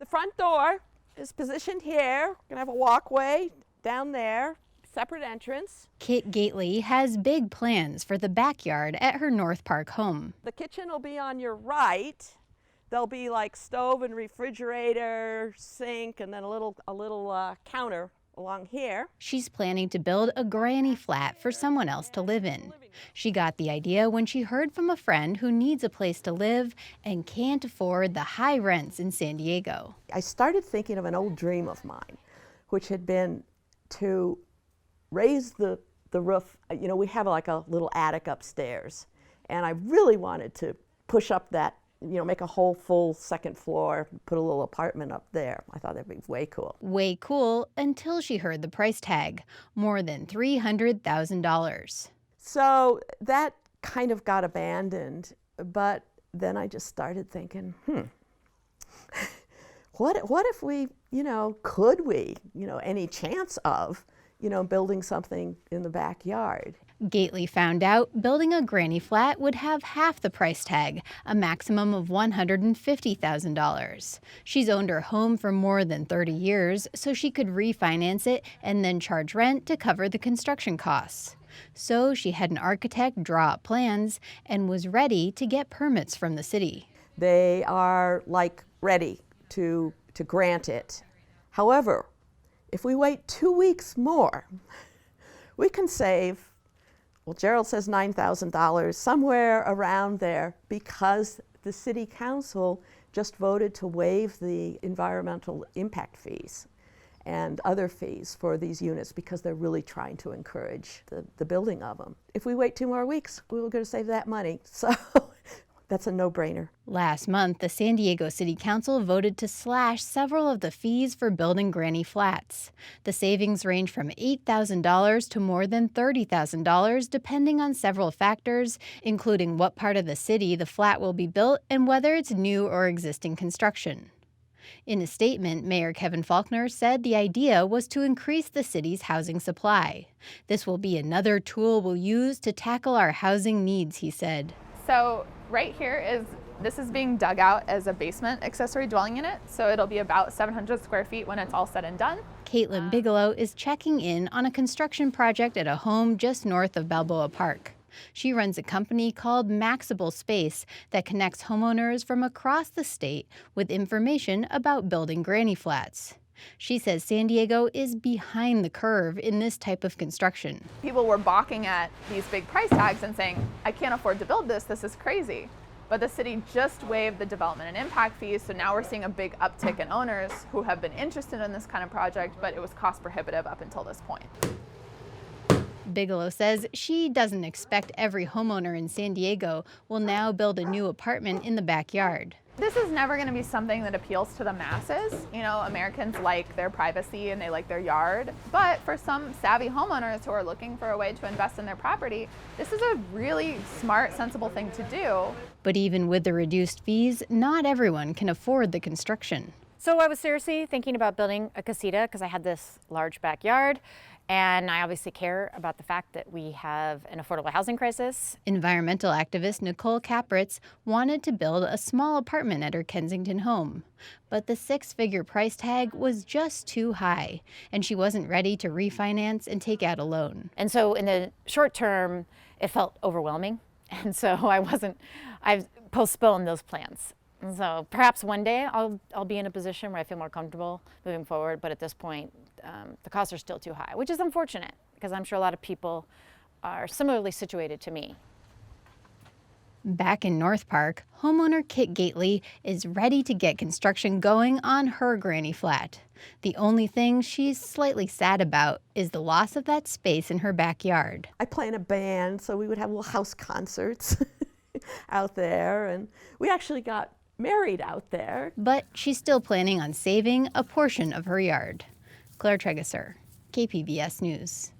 The front door is positioned here. We're gonna have a walkway down there, separate entrance. Kit Gately has big plans for the backyard at her North Park home. The kitchen will be on your right. There'll be like stove and refrigerator, sink, and then a little counter along here. She's planning to build a granny flat for someone else to live in. She got the idea when she heard from a friend who needs a place to live and can't afford the high rents in San Diego. I started thinking of an old dream of mine, which had been to raise the roof. You know, we have like a little attic upstairs, and I really wanted to push up that, you know, make a whole full second floor, put a little apartment up there. I thought that'd be way cool. Way cool until she heard the price tag, more than $300,000. So that kind of got abandoned, but then I just started thinking, what if we, could we, any chance of, building something in the backyard? Gately found out building a granny flat would have half the price tag, a maximum of $150,000. She's owned her home for more than 30 years, so she could refinance it and then charge rent to cover the construction costs. So she had an architect draw up plans and was ready to get permits from the city. They are ready to grant it. However, if we wait 2 weeks more, we can save, well, Gerald says $9,000, somewhere around there, because the city council just voted to waive the environmental impact fees and other fees for these units because they're really trying to encourage the building of them. If we wait 2 more weeks, we were going to save that money. So that's a no-brainer. Last month, the San Diego City Council voted to slash several of the fees for building granny flats. The savings range from $8,000 to more than $30,000, depending on several factors, including what part of the city the flat will be built and whether it's new or existing construction. In a statement, Mayor Kevin Faulconer said the idea was to increase the city's housing supply. This will be another tool we'll use to tackle our housing needs, he said. So right here this is being dug out as a basement accessory dwelling unit, so it'll be about 700 square feet when it's all said and done. Caitlin Bigelow is checking in on a construction project at a home just north of Balboa Park. She runs a company called Maxable Space that connects homeowners from across the state with information about building granny flats. She says San Diego is behind the curve in this type of construction. People were balking at these big price tags and saying, I can't afford to build this is crazy. But the city just waived the development and impact fees, so now we're seeing a big uptick in owners who have been interested in this kind of project, but it was cost prohibitive up until this point. Bigelow says she doesn't expect every homeowner in San Diego will now build a new apartment in the backyard. This is never going to be something that appeals to the masses. Americans like their privacy and they like their yard. But for some savvy homeowners who are looking for a way to invest in their property, this is a really smart, sensible thing to do. But even with the reduced fees, not everyone can afford the construction. So I was seriously thinking about building a casita because I had this large backyard. And I obviously care about the fact that we have an affordable housing crisis. Environmental activist Nicole Capritz wanted to build a small apartment at her Kensington home. But the 6-figure price tag was just too high, and she wasn't ready to refinance and take out a loan. And so in the short term, it felt overwhelming. And so I've postponed those plans. And so perhaps one day I'll be in a position where I feel more comfortable moving forward, but at this point, the costs are still too high, which is unfortunate because I'm sure a lot of people are similarly situated to me. Back in North Park, homeowner Kit Gately is ready to get construction going on her granny flat. The only thing she's slightly sad about is the loss of that space in her backyard. I play in a band, so we would have little house concerts out there, and we actually got married out there. But she's still planning on saving a portion of her yard. Claire Trageser, KPBS News.